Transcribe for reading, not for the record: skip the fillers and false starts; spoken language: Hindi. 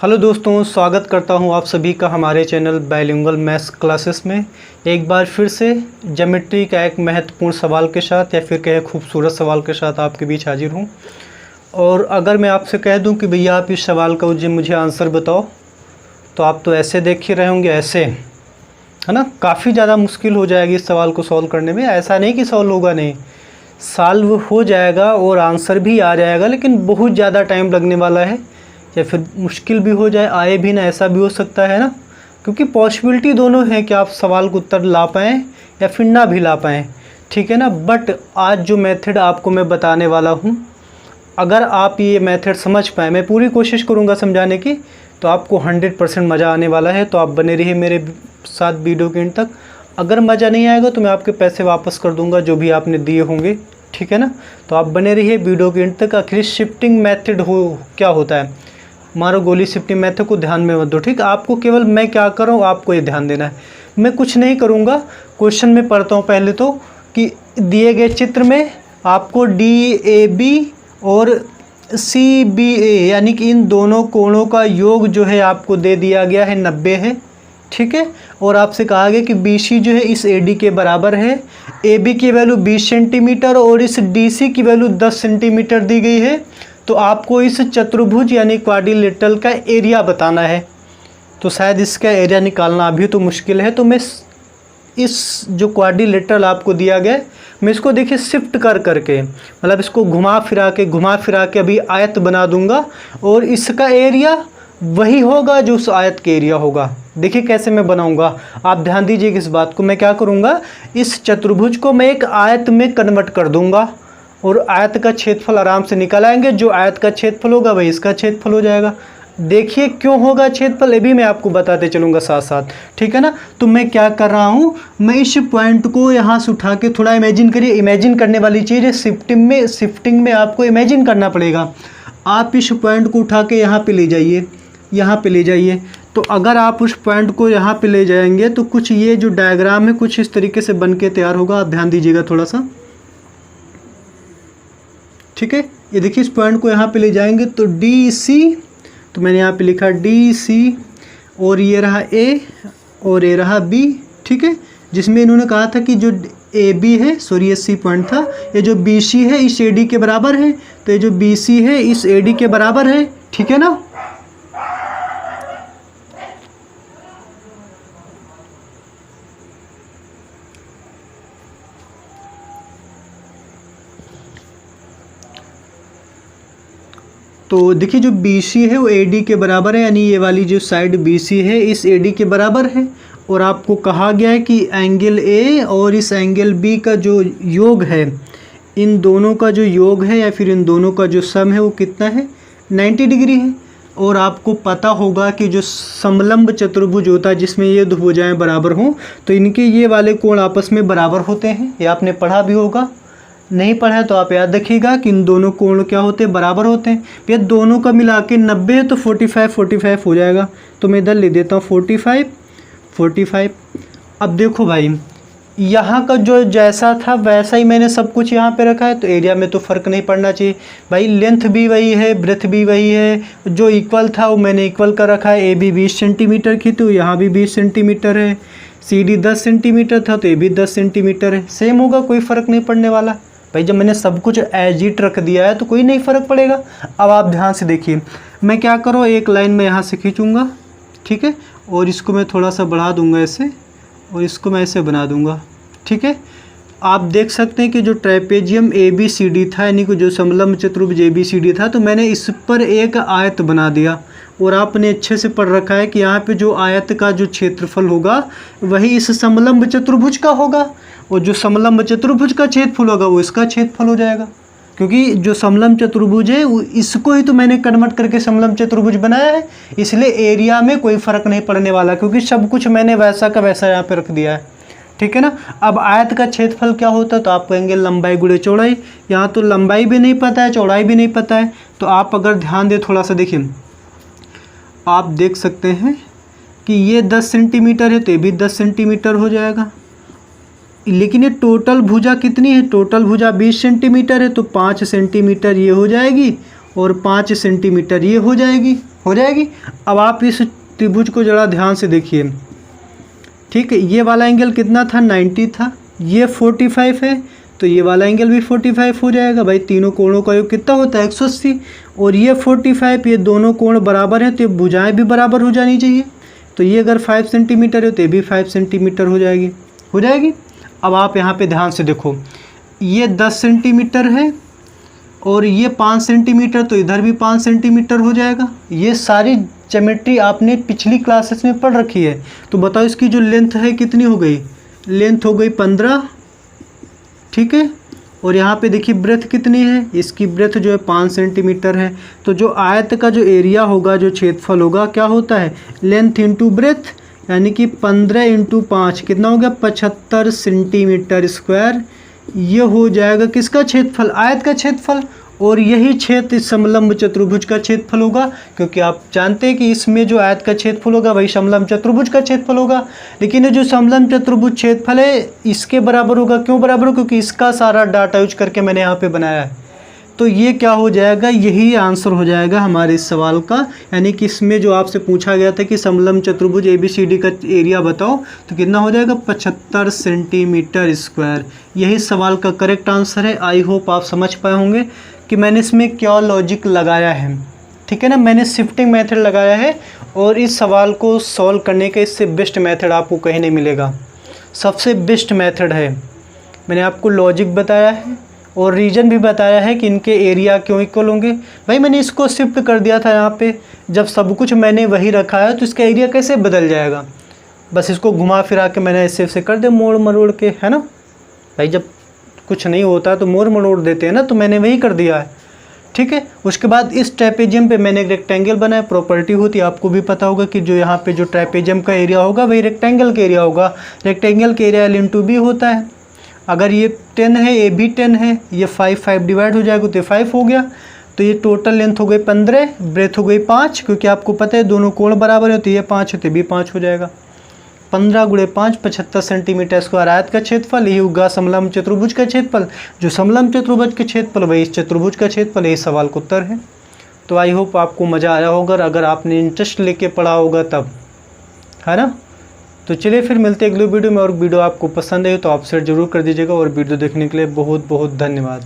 हेलो दोस्तों, स्वागत करता हूं आप सभी का हमारे चैनल बाइलिंगुअल मैथ्स क्लासेस में। एक बार फिर से ज्योमेट्री का एक महत्वपूर्ण सवाल के साथ या फिर कहे खूबसूरत सवाल के साथ आपके बीच हाजिर हूं। और अगर मैं आपसे कह दूं कि भैया आप इस सवाल का मुझे आंसर बताओ, तो आप तो ऐसे देख ही रहे होंगे, ऐसे है ना। काफ़ी ज़्यादा मुश्किल हो जाएगी इस सवाल को सॉल्व करने में। ऐसा नहीं कि सॉल्व होगा, नहीं, सॉल्व हो जाएगा और आंसर भी आ जाएगा, लेकिन बहुत ज़्यादा टाइम लगने वाला है, या फिर मुश्किल भी हो जाए, आए भी ना, ऐसा भी हो सकता है ना। क्योंकि पॉसिबिलिटी दोनों है कि आप सवाल को उत्तर ला पाएँ या फिर ना भी ला पाएँ, ठीक है ना। बट आज जो मेथड आपको मैं बताने वाला हूँ, अगर आप ये मेथड समझ पाएँ, मैं पूरी कोशिश करूँगा समझाने की, तो आपको 100% मज़ा आने वाला है। तो आप बने रहिए मेरे साथ वीडियो के एंड तक। अगर मज़ा नहीं आएगा तो मैं आपके पैसे वापस कर दूँगा जो भी आपने दिए होंगे, ठीक है ना। तो आप बने रहिए वीडियो के एंड तक। आखिर शिफ्टिंग मेथड क्या होता है, मारो गोली शिफ्टिंग मेथड को ध्यान में मत दो, ठीक है। आपको केवल मैं क्या कर रहा हूँ आपको ये ध्यान देना है। मैं कुछ नहीं करूँगा, क्वेश्चन में पढ़ता हूँ पहले तो, कि दिए गए चित्र में आपको DAB और CBA यानी कि इन दोनों कोणों का योग जो है आपको दे दिया गया है 90 है, ठीक है। और आपसे कहा गया कि BC जो है इस AD के बराबर है, AB की वैल्यू 20 सेंटीमीटर और इस DC की वैल्यू 10 सेंटीमीटर दी गई है। तो आपको इस चतुर्भुज यानी क्वाड्रिलेटरल का एरिया बताना है। तो शायद इसका एरिया निकालना अभी तो मुश्किल है, तो मैं इस जो क्वाड्रिलेटरल आपको दिया गया है, मैं इसको देखिए शिफ्ट करके, मतलब इसको घुमा फिरा के अभी आयत बना दूंगा, और इसका एरिया वही होगा जो उस आयत के एरिया होगा। देखिए कैसे मैं बनाऊंगा, आप ध्यान दीजिए इस बात को। मैं क्या करूंगा, इस चतुर्भुज को मैं एक आयत में कन्वर्ट कर दूंगा और आयत का क्षेत्रफल आराम से निकल आएंगे। जो आयत का क्षेत्रफल होगा वही इसका क्षेत्रफल हो जाएगा। देखिए क्यों होगा क्षेत्रफल, ये भी मैं आपको बताते चलूँगा साथ साथ, ठीक है ना। तो मैं क्या कर रहा हूँ, मैं इस पॉइंट को यहाँ से उठा के थोड़ा इमेजिन करिए। इमेजिन करने वाली चीज़ है, शिफ्टिंग में आपको इमेजिन करना पड़ेगा। आप इस पॉइंट को उठा के यहाँ पे ले जाइए, यहाँ पे ले जाइए। तो अगर आप उस पॉइंट को यहाँ पे ले जाएंगे तो कुछ ये जो डायग्राम है कुछ इस तरीके से बन के तैयार होगा। आप ध्यान दीजिएगा थोड़ा सा, ठीक है। ये देखिए इस पॉइंट को यहाँ पे ले जाएंगे तो DC, तो मैंने यहाँ पे लिखा DC, और ये रहा A और ये रहा B, ठीक है। जिसमें इन्होंने कहा था कि जो AB है, सॉरी ये C पॉइंट था, ये जो BC है इस AD के बराबर है, तो ये जो BC है इस AD के बराबर है, ठीक है ना। तो देखिए जो BC है वो AD के बराबर है, यानी ये वाली जो साइड BC है इस AD के बराबर है। और आपको कहा गया है कि एंगल A और इस एंगल B का जो योग है, इन दोनों का जो योग है या फिर इन दोनों का जो सम है वो कितना है, 90 डिग्री है। और आपको पता होगा कि जो समलंब चतुर्भुज होता है जिसमें ये दो भुजाएं बराबर हों, तो इनके ये वाले कोण आपस में बराबर होते हैं। ये आपने पढ़ा भी होगा, नहीं पढ़ा है तो आप याद रखिएगा कि इन दोनों कोण क्या होते हैं, बराबर होते हैं। ये दोनों का मिला के 90 है तो 45 हो जाएगा। तो मैं इधर ले देता हूँ 45। अब देखो भाई, यहाँ का जो जैसा था वैसा ही मैंने सब कुछ यहाँ पे रखा है, तो एरिया में तो फ़र्क नहीं पड़ना चाहिए भाई। लेंथ भी वही है, ब्रेथ भी वही है, जो इक्वल था वो मैंने इक्वल कर रखा है। AB 20 सेंटीमीटर की, तो यहाँ भी 20 सेंटीमीटर है। CD 10 सेंटीमीटर था तो ये भी 10 सेंटीमीटर है, सेम होगा, कोई फ़र्क नहीं पड़ने वाला भाई। जब मैंने सब कुछ एज इट रख दिया है तो कोई नहीं फ़र्क पड़ेगा। अब आप ध्यान से देखिए, मैं क्या करूँ, एक लाइन में यहाँ से खींचूँगा, ठीक है, और इसको मैं थोड़ा सा बढ़ा दूँगा ऐसे, और इसको मैं ऐसे बना दूँगा, ठीक है। आप देख सकते हैं कि जो ट्रेपेजियम ABCD था, यानी कि जो समलंब चतुर्भुज ABCD था, तो मैंने इस पर एक आयत बना दिया। और आपने अच्छे से पढ़ रखा है कि यहाँ पे जो आयत का जो क्षेत्रफल होगा वही इस समलंब चतुर्भुज का होगा, और जो समलंब चतुर्भुज का क्षेत्रफल होगा वो इसका क्षेत्रफल हो जाएगा। क्योंकि जो समलंब चतुर्भुज है इसको ही तो मैंने कन्वर्ट करके समलंब चतुर्भुज बनाया है, इसलिए एरिया में कोई फ़र्क नहीं पड़ने वाला, क्योंकि सब कुछ मैंने वैसा का वैसा यहाँ पे रख दिया है, ठीक है ना। अब आयत का क्षेत्रफल क्या होता है, तो आप कहेंगे लंबाई गुणे चौड़ाई। यहाँ तो लंबाई भी नहीं पता है, चौड़ाई भी नहीं पता है। तो आप अगर ध्यान दें थोड़ा सा, देखिए आप देख सकते हैं कि ये 10 सेंटीमीटर है तो ये भी 10 सेंटीमीटर हो जाएगा। लेकिन ये टोटल भुजा कितनी है, टोटल भुजा 20 सेंटीमीटर है, तो 5 सेंटीमीटर ये हो जाएगी और 5 सेंटीमीटर ये हो जाएगी, हो जाएगी। अब आप इस त्रिभुज को ज़रा ध्यान से देखिए, ठीक है। ये वाला एंगल कितना था, 90 था, ये 45 है, तो ये वाला एंगल भी 45 हो जाएगा भाई। तीनों कोणों का योग कितना होता है, 180। और ये 45, ये दोनों कोण बराबर हैं तो ये भुजाएं भी बराबर हो जानी चाहिए। तो ये अगर 5 सेंटीमीटर है तो ये भी 5 सेंटीमीटर हो जाएगी। अब आप यहाँ पे ध्यान से देखो, ये 10 सेंटीमीटर है और ये 5 सेंटीमीटर, तो इधर भी 5 सेंटीमीटर हो जाएगा। ये सारी ज्योमेट्री आपने पिछली क्लासेस में पढ़ रखी है। तो बताओ इसकी जो लेंथ है कितनी हो गई, लेंथ हो गई 15, ठीक है। और यहाँ पे देखिए ब्रेथ कितनी है, इसकी ब्रेथ जो है 5 सेंटीमीटर है। तो जो आयत का जो एरिया होगा, जो क्षेत्रफल होगा, क्या होता है, लेंथ इंटू ब्रेथ, यानी कि 15 इंटू 5 कितना हो गया, 75 सेंटीमीटर स्क्वायर। ये हो जाएगा किसका क्षेत्रफल, आयत का क्षेत्रफल। और यही क्षेत्र इस समलंब चतुर्भुज का क्षेत्रफल होगा, क्योंकि आप जानते हैं कि इसमें जो आयत का क्षेत्रफल होगा वही समलंब चतुर्भुज का क्षेत्रफल होगा। लेकिन ये जो समलंब चतुर्भुज क्षेत्रफल है इसके बराबर होगा। क्यों बराबर हो, क्योंकि इसका सारा डाटा यूज करके मैंने यहाँ पे बनाया है। तो ये क्या हो जाएगा, यही आंसर हो जाएगा हमारे इस सवाल का। यानी कि इसमें जो आपसे पूछा गया था कि समलंब चतुर्भुज ABCD का एरिया बताओ, तो कितना हो जाएगा, 75 सेंटीमीटर स्क्वायर। यही सवाल का करेक्ट आंसर है। आई होप आप समझ पाए होंगे कि मैंने इसमें क्या लॉजिक लगाया है, ठीक है ना। मैंने शिफ्टिंग मेथड लगाया है और इस सवाल को सॉल्व करने का इससे बेस्ट मेथड आपको कहीं नहीं मिलेगा। सबसे बेस्ट मेथड है। मैंने आपको लॉजिक बताया है और रीजन भी बताया है कि इनके एरिया क्यों इक्वल होंगे। भाई मैंने इसको शिफ्ट कर दिया था यहाँ पे, जब सब कुछ मैंने वही रखा है तो इसका एरिया कैसे बदल जाएगा। बस इसको घुमा फिरा के मैंने ऐसे कर दे, मोड़ मरोड़ के, है ना भाई। जब कुछ नहीं होता तो मोड़ मरोड़ देते हैं ना, तो मैंने वही कर दिया है, ठीक है। उसके बाद इस ट्रेपेजियम पे मैंने एक रेक्टेंगल बनाया। प्रॉपर्टी होती है, आपको भी पता होगा कि जो यहाँ पे जो ट्रेपेजियम का एरिया होगा वही रेक्टेंगल का एरिया होगा। रेक्टेंगल का एरिया L/B होता है। अगर ये 10 है, ये भी 10 है, ये 5 डिवाइड हो जाएगा तो ये 5 हो गया। तो ये टोटल लेंथ हो गई 15, ब्रेथ हो गई 5, क्योंकि आपको पता है दोनों कोण बराबर है, तो ये 5 है तो भी 5 हो जाएगा। 15 × 5 75 सेंटीमीटर स्क्वायर आयत का क्षेत्रफल। यही होगा समलंब चतुर्भुज का क्षेत्रफल। जो समलंब चतुर्भुज के क्षेत्रफल वही इस चतुर्भुज का क्षेत्रफल। यही सवाल का उत्तर है। तो आई होप आपको मज़ा आया होगा, अगर आपने इंटरेस्ट लेके पढ़ा होगा तब, है ना। तो चलिए फिर मिलते हैं अगले वीडियो में। और वीडियो आपको पसंद है तो आप शेयर जरूर कर दीजिएगा। और वीडियो देखने के लिए बहुत बहुत धन्यवाद।